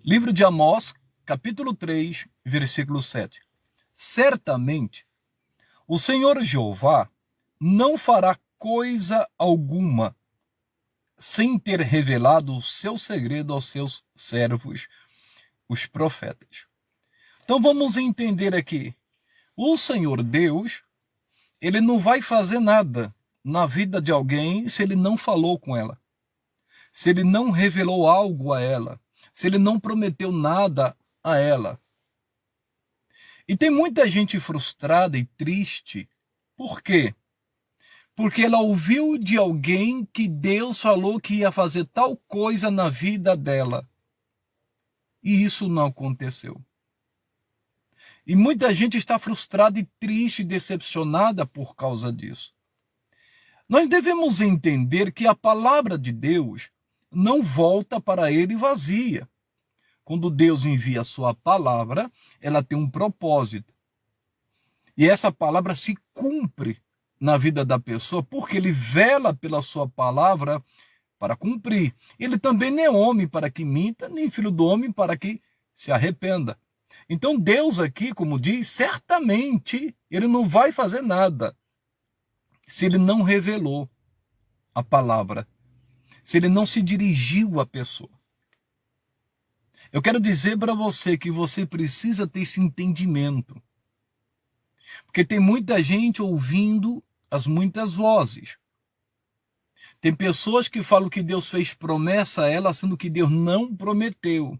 Livro de Amós, capítulo 3, versículo 7. Certamente, o Senhor Jeová não fará coisa alguma sem ter revelado o seu segredo aos seus servos, os profetas. Então vamos entender aqui. O Senhor Deus, ele não vai fazer nada na vida de alguém se ele não falou com ela, se ele não revelou algo a ela, se ele não prometeu nada a ela. E tem muita gente frustrada e triste. Por quê? Porque ela ouviu de alguém que Deus falou que ia fazer tal coisa na vida dela. E isso não aconteceu. E muita gente está frustrada e triste e decepcionada por causa disso. Nós devemos entender que a palavra de Deus não volta para ele vazia. Quando Deus envia a sua palavra, ela tem um propósito. E essa palavra se cumpre na vida da pessoa, porque ele vela pela sua palavra para cumprir. Ele também não é homem para que minta, nem filho do homem para que se arrependa. Então Deus aqui, como diz, certamente ele não vai fazer nada se ele não revelou a palavra, se ele não se dirigiu à pessoa. Eu quero dizer para você que você precisa ter esse entendimento. Porque tem muita gente ouvindo as muitas vozes. Tem pessoas que falam que Deus fez promessa a ela, sendo que Deus não prometeu.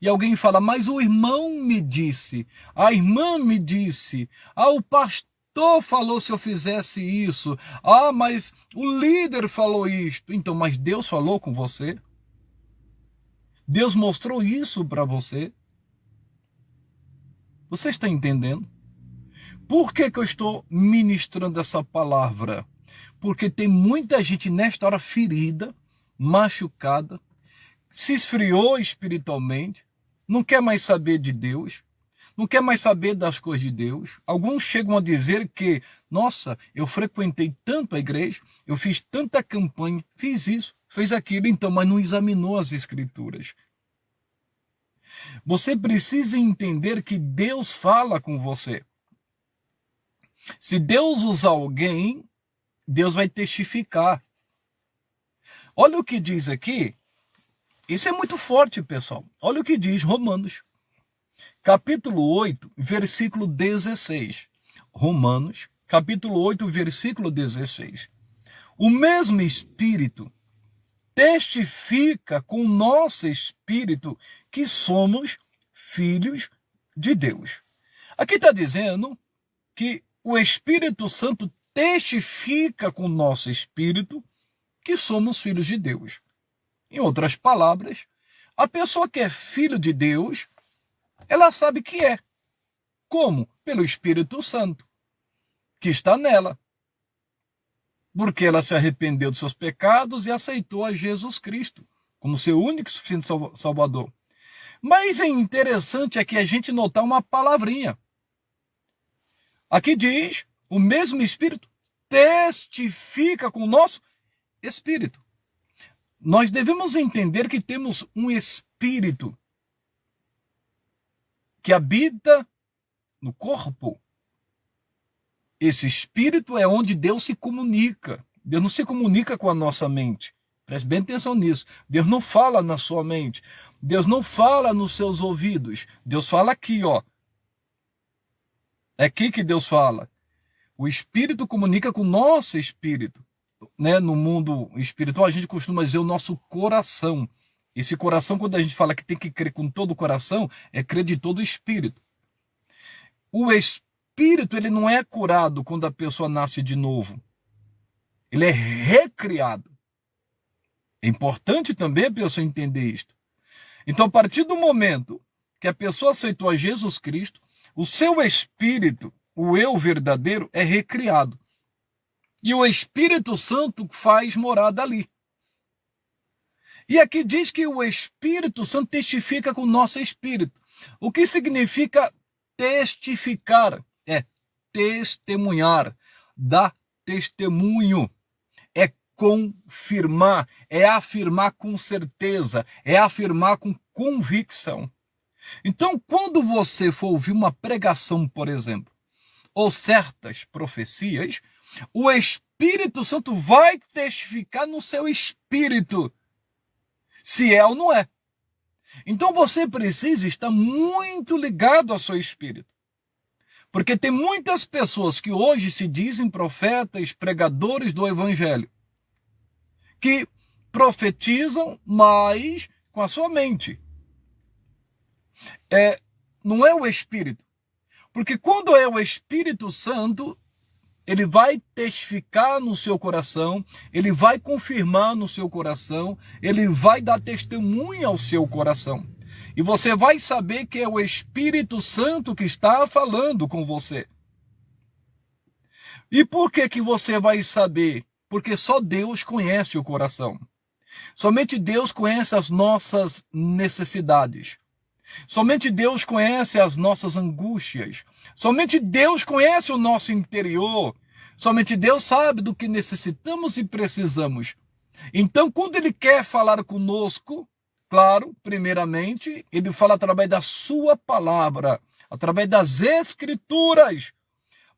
E alguém fala, mas o irmão me disse, a irmã me disse, o pastor falou se eu fizesse isso, mas o líder falou isto. Então, mas Deus falou com você? Deus mostrou isso para você? Você está entendendo? Por que eu estou ministrando essa palavra? Porque tem muita gente nesta hora ferida, machucada, se esfriou espiritualmente, não quer mais saber de Deus, não quer mais saber das coisas de Deus. Alguns chegam a dizer que, nossa, eu frequentei tanto a igreja, eu fiz tanta campanha, fiz isso, fez aquilo, então, mas não examinou as escrituras. Você precisa entender que Deus fala com você. Se Deus usar alguém, Deus vai testificar. Olha o que diz aqui. Isso é muito forte, pessoal. Olha o que diz Romanos, capítulo 8, versículo 16. Romanos, capítulo 8, versículo 16. O mesmo Espírito testifica com o nosso espírito que somos filhos de Deus. Aqui está dizendo que o Espírito Santo testifica com o nosso espírito que somos filhos de Deus. Em outras palavras, a pessoa que é filho de Deus, ela sabe que é. Como? Pelo Espírito Santo, que está nela. Porque ela se arrependeu dos seus pecados e aceitou a Jesus Cristo como seu único e suficiente Salvador. Mas é interessante é que a gente notar uma palavrinha. Aqui diz, o mesmo Espírito testifica com o nosso espírito. Nós devemos entender que temos um Espírito que habita no corpo. Esse Espírito é onde Deus se comunica. Deus não se comunica com a nossa mente. Preste bem atenção nisso. Deus não fala na sua mente. Deus não fala nos seus ouvidos. Deus fala aqui, ó. É aqui que Deus fala. O Espírito comunica com o nosso espírito. Né? No mundo espiritual, a gente costuma dizer o nosso coração. Esse coração, quando a gente fala que tem que crer com todo o coração, é crer de todo o espírito. O espírito, ele não é curado quando a pessoa nasce de novo. Ele é recriado. É importante também a pessoa entender isto. Então, a partir do momento que a pessoa aceitou a Jesus Cristo, o seu espírito, o eu verdadeiro, é recriado. E o Espírito Santo faz morada ali. E aqui diz que o Espírito Santo testifica com o nosso espírito. O que significa testificar? É testemunhar, dar testemunho. É confirmar, é afirmar com certeza, é afirmar com convicção. Então, quando você for ouvir uma pregação, por exemplo, ou certas profecias, o Espírito Santo vai testificar no seu espírito se é ou não é. Então você precisa estar muito ligado ao seu espírito. Porque tem muitas pessoas que hoje se dizem profetas, pregadores do evangelho, que profetizam, mas com a sua mente. Não é o Espírito. Porque quando é o Espírito Santo, ele vai testificar no seu coração, ele vai confirmar no seu coração, ele vai dar testemunha ao seu coração. E você vai saber que é o Espírito Santo que está falando com você. E por que você vai saber? Porque só Deus conhece o coração. Somente Deus conhece as nossas necessidades. Somente Deus conhece as nossas angústias. Somente Deus conhece o nosso interior. Somente Deus sabe do que necessitamos e precisamos. Então, quando Ele quer falar conosco, claro, primeiramente, Ele fala através da sua palavra, através das Escrituras.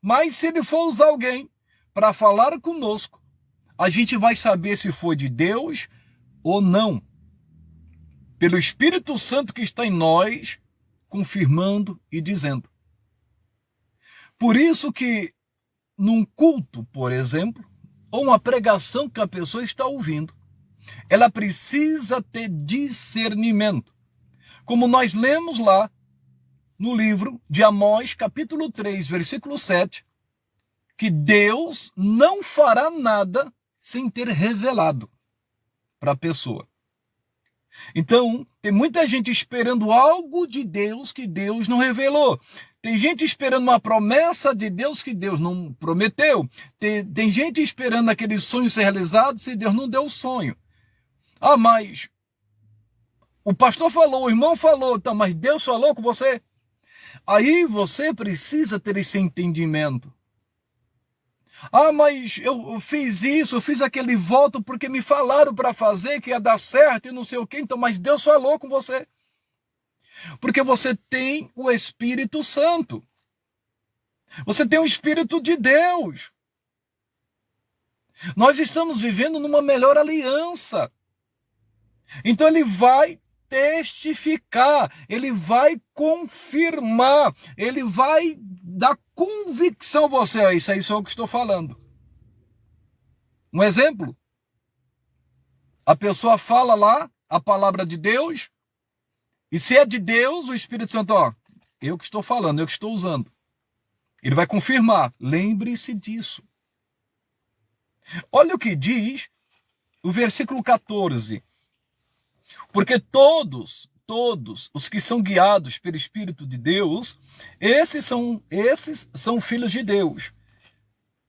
Mas se Ele for usar alguém para falar conosco, a gente vai saber se foi de Deus ou não. Pelo Espírito Santo que está em nós, confirmando e dizendo. Por isso que num culto, por exemplo, ou uma pregação que a pessoa está ouvindo, ela precisa ter discernimento. Como nós lemos lá no livro de Amós, capítulo 3, versículo 7, que Deus não fará nada sem ter revelado para a pessoa. Então, tem muita gente esperando algo de Deus que Deus não revelou. Tem gente esperando uma promessa de Deus que Deus não prometeu. Tem gente esperando aquele sonho ser realizado se Deus não deu o sonho. Ah, mas o pastor falou, o irmão falou, então, mas Deus falou com você? Aí você precisa ter esse entendimento. Ah, mas eu fiz isso, eu fiz aquele voto porque me falaram para fazer, que ia dar certo e não sei o quê. Então, mas Deus falou com você. Porque você tem o Espírito Santo. Você tem o Espírito de Deus. Nós estamos vivendo numa melhor aliança. Então ele vai testificar, ele vai confirmar, ele vai dar convicção a você. Isso aí só o que estou falando. Um exemplo. A pessoa fala lá a palavra de Deus, e se é de Deus, o Espírito Santo, eu que estou falando, eu que estou usando. Ele vai confirmar. Lembre-se disso. Olha o que diz o versículo 14. Porque todos os que são guiados pelo Espírito de Deus, esses são filhos de Deus.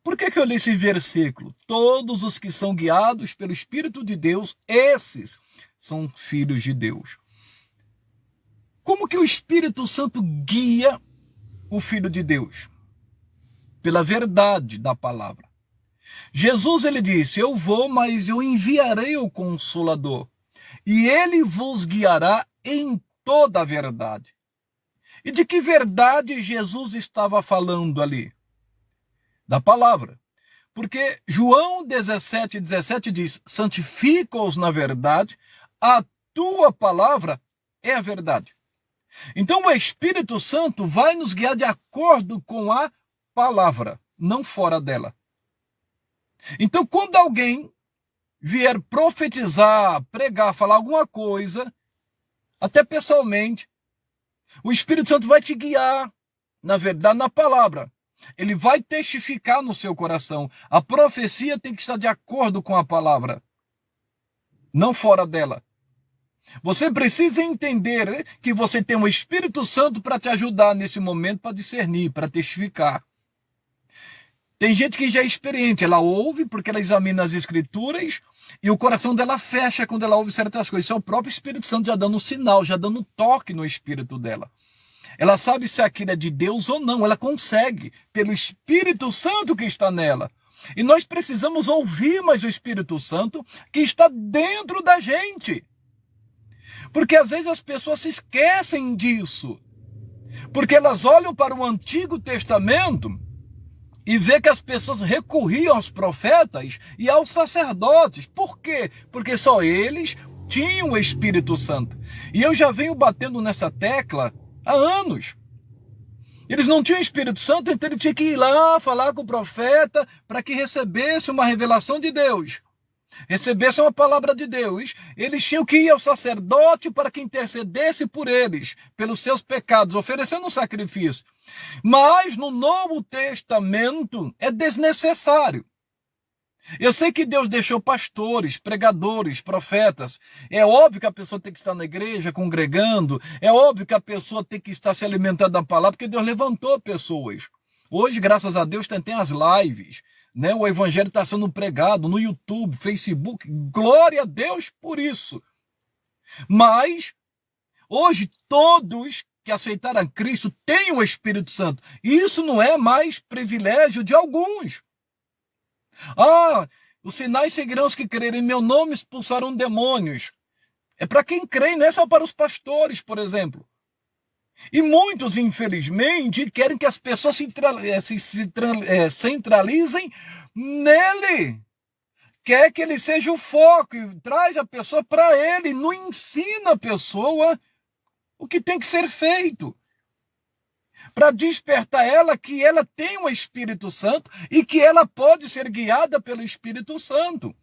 Por que eu li esse versículo? Todos os que são guiados pelo Espírito de Deus, esses são filhos de Deus. Como que o Espírito Santo guia o Filho de Deus? Pela verdade da palavra. Jesus, ele disse, eu vou, mas eu enviarei o Consolador. E ele vos guiará em toda a verdade. E de que verdade Jesus estava falando ali? Da palavra. Porque João 17:17 diz, santifica-os na verdade, a tua palavra é a verdade. Então o Espírito Santo vai nos guiar de acordo com a palavra, não fora dela. Então quando alguém vier profetizar, pregar, falar alguma coisa, até pessoalmente, o Espírito Santo vai te guiar, na verdade, na palavra. Ele vai testificar no seu coração. A profecia tem que estar de acordo com a palavra, não fora dela. Você precisa entender que você tem o Espírito Santo para te ajudar nesse momento, para discernir, para testificar. Tem gente que já é experiente, ela ouve porque ela examina as Escrituras e o coração dela fecha quando ela ouve certas coisas. Isso é o próprio Espírito Santo já dando um sinal, já dando um toque no espírito dela. Ela sabe se aquilo é de Deus ou não, ela consegue, pelo Espírito Santo que está nela. E nós precisamos ouvir mais o Espírito Santo que está dentro da gente. Porque às vezes as pessoas se esquecem disso. Porque elas olham para o Antigo Testamento e vê que as pessoas recorriam aos profetas e aos sacerdotes. Por quê? Porque só eles tinham o Espírito Santo. E eu já venho batendo nessa tecla há anos. Eles não tinham Espírito Santo, então ele tinha que ir lá falar com o profeta para que recebesse uma revelação de Deus, recebesse uma palavra de Deus. Eles tinham que ir ao sacerdote para que intercedesse por eles, pelos seus pecados, oferecendo um sacrifício. Mas no Novo Testamento é desnecessário. Eu sei que Deus deixou pastores, pregadores, profetas. É óbvio que a pessoa tem que estar na igreja, congregando. É óbvio que a pessoa tem que estar se alimentando da palavra, porque Deus levantou pessoas. Hoje, graças a Deus, tem as lives, né? O evangelho está sendo pregado no YouTube, Facebook. Glória a Deus por isso. Mas, hoje, todos que aceitaram a Cristo têm o Espírito Santo. E isso não é mais privilégio de alguns. Os sinais seguirão os que crerem em meu nome, expulsarão demônios. É para quem crê, não é só para os pastores, por exemplo. E muitos, infelizmente, querem que as pessoas se centralizem nele. Quer que ele seja o foco, e traz a pessoa para ele, não ensina a pessoa o que tem que ser feito. Para despertar ela que ela tem um Espírito Santo e que ela pode ser guiada pelo Espírito Santo.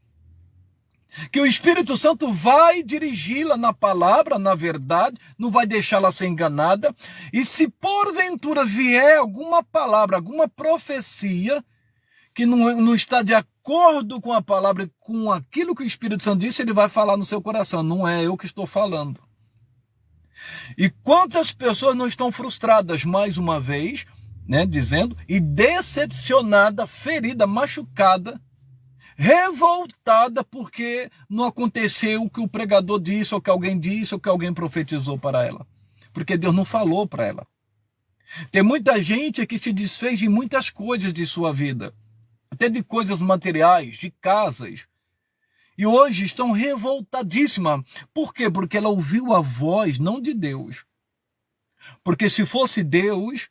Que o Espírito Santo vai dirigi-la na palavra, na verdade, não vai deixá-la ser enganada. E se porventura vier alguma palavra, alguma profecia que não está de acordo com a palavra, com aquilo que o Espírito Santo disse, ele vai falar no seu coração. Não é eu que estou falando. E quantas pessoas não estão frustradas, mais uma vez, né, dizendo, e decepcionada, ferida, machucada, revoltada porque não aconteceu o que o pregador disse, ou que alguém disse, ou que alguém profetizou para ela. Porque Deus não falou para ela. Tem muita gente que se desfez de muitas coisas de sua vida, até de coisas materiais, de casas, e hoje estão revoltadíssimas. Por quê? Porque ela ouviu a voz não de Deus. Porque se fosse Deus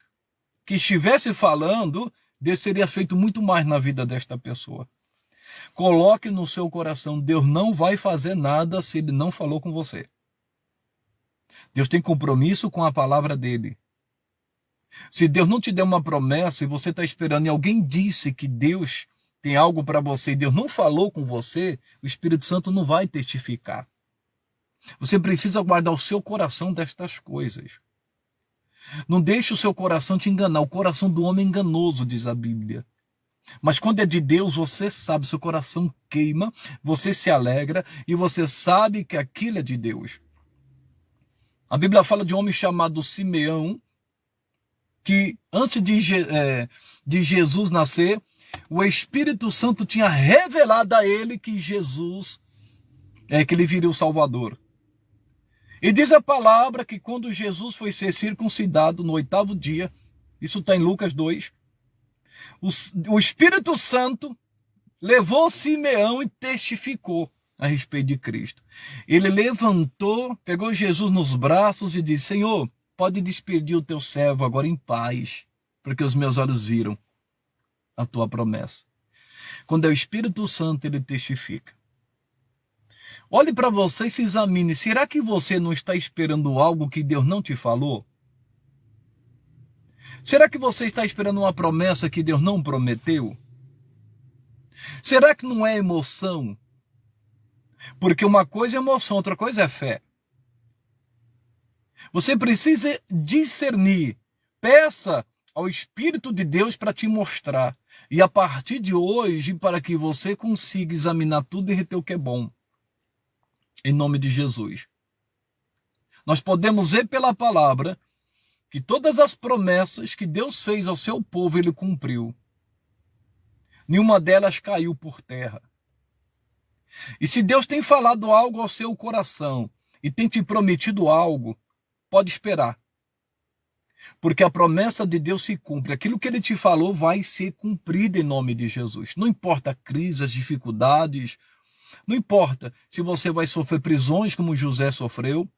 que estivesse falando, Deus teria feito muito mais na vida desta pessoa. Coloque no seu coração, Deus não vai fazer nada se Ele não falou com você. Deus tem compromisso com a palavra dele. Se Deus não te der uma promessa e você está esperando e alguém disse que Deus tem algo para você e Deus não falou com você, o Espírito Santo não vai testificar. Você precisa guardar o seu coração destas coisas. Não deixe o seu coração te enganar. O coração do homem é enganoso, diz a Bíblia. Mas quando é de Deus, você sabe, seu coração queima, você se alegra e você sabe que aquilo é de Deus. A Bíblia fala de um homem chamado Simeão, que antes de Jesus nascer, o Espírito Santo tinha revelado a ele que Jesus, que ele viria o Salvador. E diz a palavra que quando Jesus foi ser circuncidado no 8º dia, isso está em Lucas 2, o Espírito Santo levou Simeão e testificou a respeito de Cristo. Ele levantou, pegou Jesus nos braços e disse, Senhor, pode despedir o teu servo agora em paz, porque os meus olhos viram a tua promessa. Quando é o Espírito Santo, ele testifica. Olhe para você e se examine. Será que você não está esperando algo que Deus não te falou? Será que você está esperando uma promessa que Deus não prometeu? Será que não é emoção? Porque uma coisa é emoção, outra coisa é fé. Você precisa discernir. Peça ao Espírito de Deus para te mostrar. E a partir de hoje, para que você consiga examinar tudo e reter o que é bom. Em nome de Jesus. Nós podemos ver pela palavra que todas as promessas que Deus fez ao seu povo, ele cumpriu. Nenhuma delas caiu por terra. E se Deus tem falado algo ao seu coração e tem te prometido algo, pode esperar. Porque a promessa de Deus se cumpre. Aquilo que ele te falou vai ser cumprido em nome de Jesus. Não importa a crise, as dificuldades, não importa se você vai sofrer prisões como José sofreu,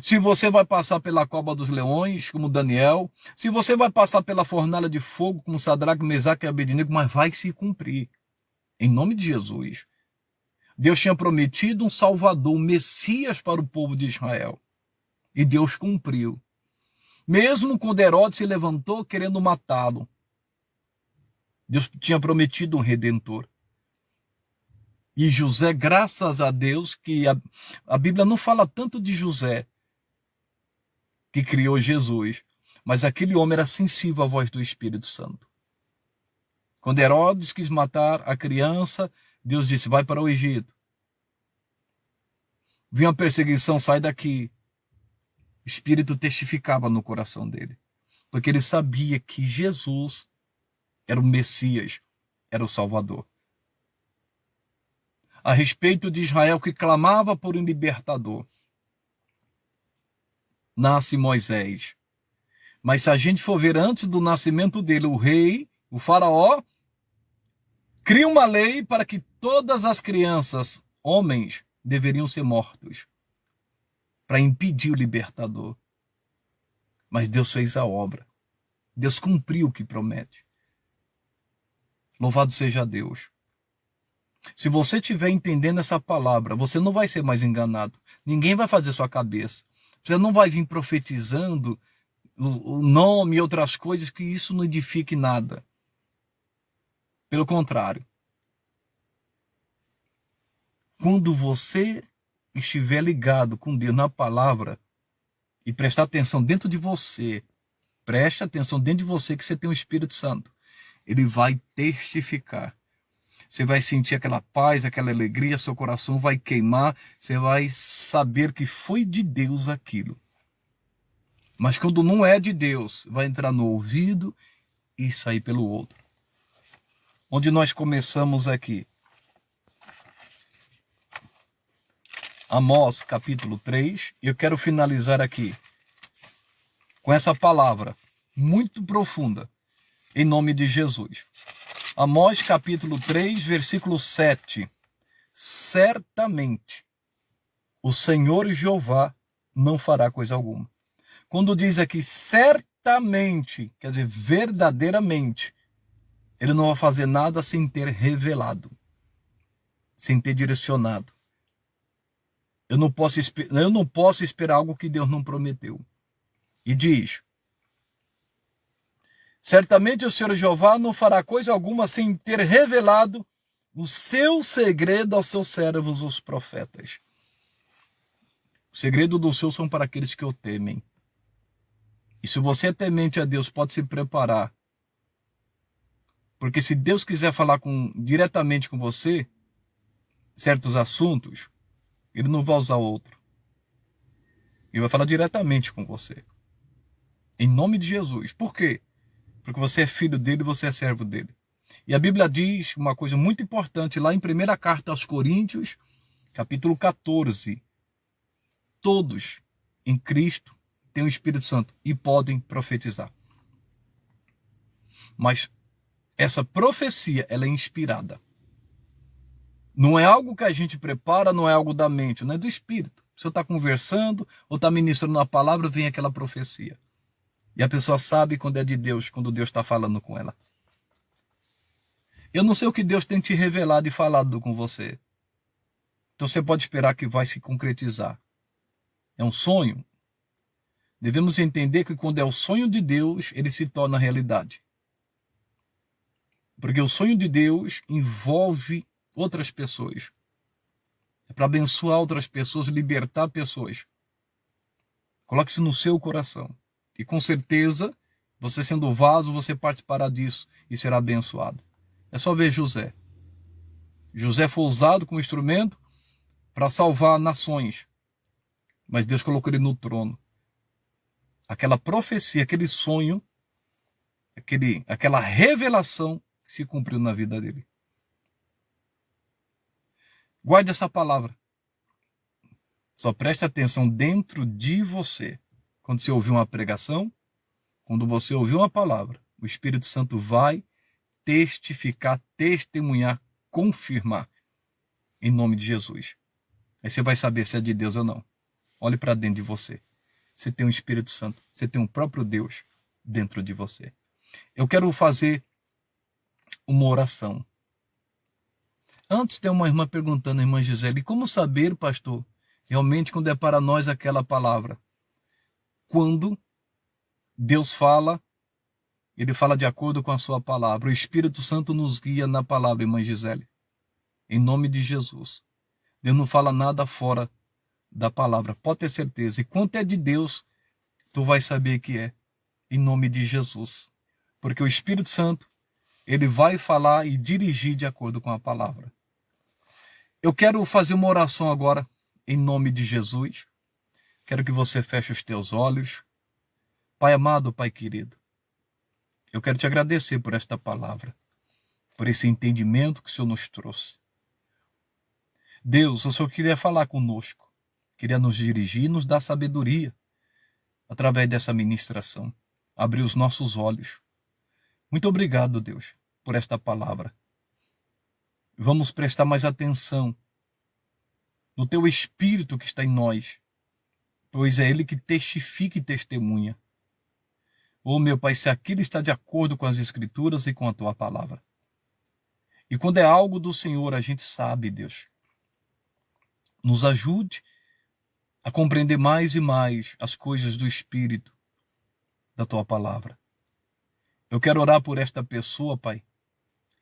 se você vai passar pela cova dos leões como Daniel, se você vai passar pela fornalha de fogo como Sadraque, Mesaque e Abednego, mas vai se cumprir. Em nome de Jesus. Deus tinha prometido um Salvador, um Messias para o povo de Israel. E Deus cumpriu. Mesmo quando Herodes se levantou querendo matá-lo, Deus tinha prometido um Redentor. E José, graças a Deus, que a Bíblia não fala tanto de José, que criou Jesus, mas aquele homem era sensível à voz do Espírito Santo. Quando Herodes quis matar a criança, Deus disse, vai para o Egito. Vinha uma perseguição, sai daqui. O Espírito testificava no coração dele, porque ele sabia que Jesus era o Messias, era o Salvador. A respeito de Israel que clamava por um libertador, nasce Moisés. Mas se a gente for ver antes do nascimento dele, o rei, o faraó, cria uma lei para que todas as crianças, homens, deveriam ser mortos, para impedir o libertador. Mas Deus fez a obra. Deus cumpriu o que promete. Louvado seja Deus. Se você estiver entendendo essa palavra, você não vai ser mais enganado. Ninguém vai fazer sua cabeça. Você não vai vir profetizando o nome e outras coisas, que isso não edifique nada. Pelo contrário. Quando você estiver ligado com Deus na palavra e prestar atenção dentro de você, preste atenção dentro de você que você tem o Espírito Santo. Ele vai testificar. Você vai sentir aquela paz, aquela alegria, seu coração vai queimar, você vai saber que foi de Deus aquilo. Mas quando não é de Deus, vai entrar no ouvido e sair pelo outro. Onde nós começamos aqui. Amós, capítulo 3, e eu quero finalizar aqui com essa palavra muito profunda, em nome de Jesus. Amós, capítulo 3, versículo 7. Certamente o Senhor Jeová não fará coisa alguma. Quando diz aqui certamente, quer dizer, verdadeiramente, ele não vai fazer nada sem ter revelado, sem ter direcionado. Eu não posso esperar algo que Deus não prometeu. E diz, certamente o Senhor Jeová não fará coisa alguma sem ter revelado o seu segredo aos seus servos, os profetas. O segredo do Senhor são para aqueles que o temem. E se você é temente a Deus, pode se preparar. Porque se Deus quiser falar diretamente com você, certos assuntos, ele não vai usar outro. Ele vai falar diretamente com você. Em nome de Jesus. Por quê? Porque você é filho dele, você é servo dele. E a Bíblia diz uma coisa muito importante lá em 1ª carta aos Coríntios, capítulo 14. Todos em Cristo têm o Espírito Santo e podem profetizar. Mas essa profecia, ela é inspirada. Não é algo que a gente prepara, não é algo da mente, não é do Espírito. Se você está conversando ou está ministrando uma palavra, vem aquela profecia. E a pessoa sabe quando é de Deus, quando Deus está falando com ela. Eu não sei o que Deus tem te revelado e falado com você. Então você pode esperar que vai se concretizar. É um sonho? Devemos entender que quando é o sonho de Deus, ele se torna realidade. Porque o sonho de Deus envolve outras pessoas. É para abençoar outras pessoas, libertar pessoas. Coloque isso no seu coração. E com certeza, você sendo vaso, você participará disso e será abençoado. É só ver José. José foi usado como instrumento para salvar nações. Mas Deus colocou ele no trono. Aquela profecia, aquele sonho, aquela revelação se cumpriu na vida dele. Guarde essa palavra. Só preste atenção dentro de você. Quando você ouvir uma pregação, Quando você ouvir uma palavra, o Espírito Santo vai testificar, testemunhar, confirmar, em nome de Jesus. Aí você vai saber se é de Deus ou não. Olhe para dentro de você. Você tem um Espírito Santo, você tem um próprio Deus dentro de você. Eu quero fazer uma oração. Antes tem uma irmã perguntando, a irmã Gisele, como saber, pastor, realmente quando é para nós aquela palavra? Quando Deus fala, Ele fala de acordo com a sua palavra. O Espírito Santo nos guia na palavra, irmã Gisele. Em nome de Jesus. Deus não fala nada fora da palavra. Pode ter certeza. E quanto é de Deus, tu vai saber que é. Em nome de Jesus. Porque o Espírito Santo, ele vai falar e dirigir de acordo com a palavra. Eu quero fazer uma oração agora, em nome de Jesus. Quero que você feche os teus olhos. Pai amado, Pai querido, eu quero te agradecer por esta palavra, por esse entendimento que o Senhor nos trouxe. Deus, o Senhor queria falar conosco, queria nos dirigir, nos dar sabedoria através dessa ministração, abrir os nossos olhos. Muito obrigado, Deus, por esta palavra. Vamos prestar mais atenção no teu Espírito que está em nós, pois é Ele que testifica e testemunha. Oh, meu Pai, se aquilo está de acordo com as Escrituras e com a tua palavra. E quando é algo do Senhor, a gente sabe, Deus. Nos ajude a compreender mais e mais as coisas do Espírito, da tua palavra. Eu quero orar por esta pessoa, Pai,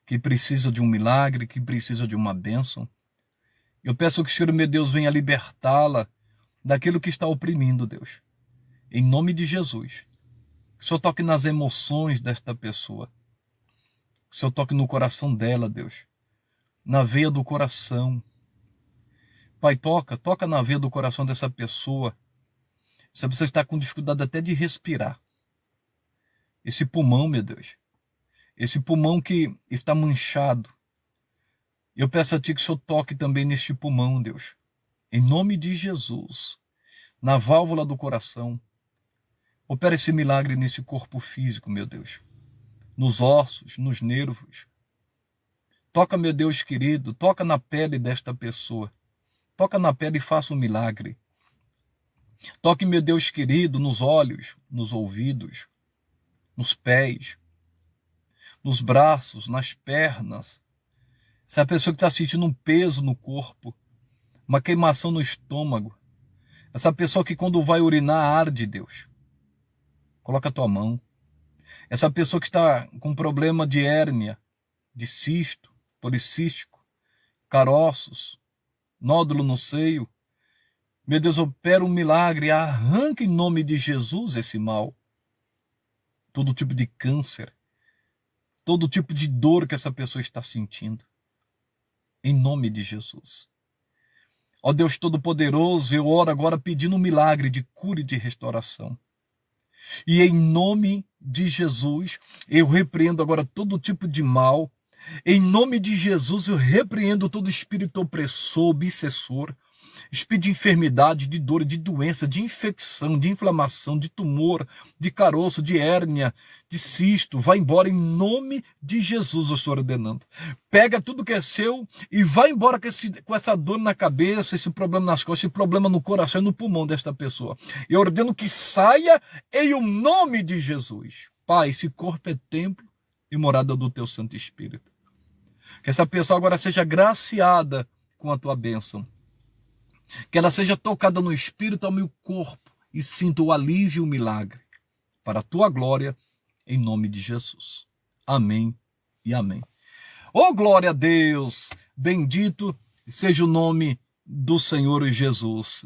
que precisa de um milagre, que precisa de uma bênção. Eu peço que o Senhor, meu Deus, venha libertá-la daquilo que está oprimindo, Deus. Em nome de Jesus. Que o Senhor toque nas emoções desta pessoa. Que o Senhor toque no coração dela, Deus. Na veia do coração. Pai, toca na veia do coração dessa pessoa. Essa pessoa está com dificuldade até de respirar. Esse pulmão, meu Deus. Esse pulmão que está manchado. Eu peço a Ti que o Senhor toque também neste pulmão, Deus. Em nome de Jesus. Na válvula do coração. Opera esse milagre nesse corpo físico, meu Deus. Nos ossos, nos nervos. Toca, meu Deus querido, toca na pele desta pessoa. Toca na pele e faça um milagre. Toque, meu Deus querido, nos olhos, nos ouvidos, nos pés, nos braços, nas pernas. Essa pessoa que está sentindo um peso no corpo, uma queimação no estômago. Essa pessoa que quando vai urinar arde, Deus. Coloca a tua mão. Essa pessoa que está com problema de hérnia, de cisto, policístico, caroços, nódulo no seio. Meu Deus, opera um milagre, arranca em nome de Jesus esse mal. Todo tipo de câncer, todo tipo de dor que essa pessoa está sentindo. Em nome de Jesus. Ó Deus Todo-Poderoso, eu oro agora pedindo um milagre de cura e de restauração. E em nome de Jesus, eu repreendo agora todo tipo de mal. Em nome de Jesus, eu repreendo todo espírito opressor, obsessor, espírito de enfermidade, de dor, de doença, de infecção, de inflamação, de tumor, de caroço, de hérnia, de cisto. Vai embora em nome de Jesus, eu estou ordenando. Pega tudo que é seu e vai embora com essa dor na cabeça, esse problema nas costas, esse problema no coração e no pulmão desta pessoa. Eu ordeno que saia em o nome de Jesus. Pai, esse corpo é templo e morada do teu Santo Espírito. Que essa pessoa agora seja graciada com a tua bênção. Que ela seja tocada no espírito, ao meu corpo, e sinta o alívio e o milagre. Para a tua glória, em nome de Jesus. Amém e amém. Oh, glória a Deus! Bendito seja o nome do Senhor Jesus.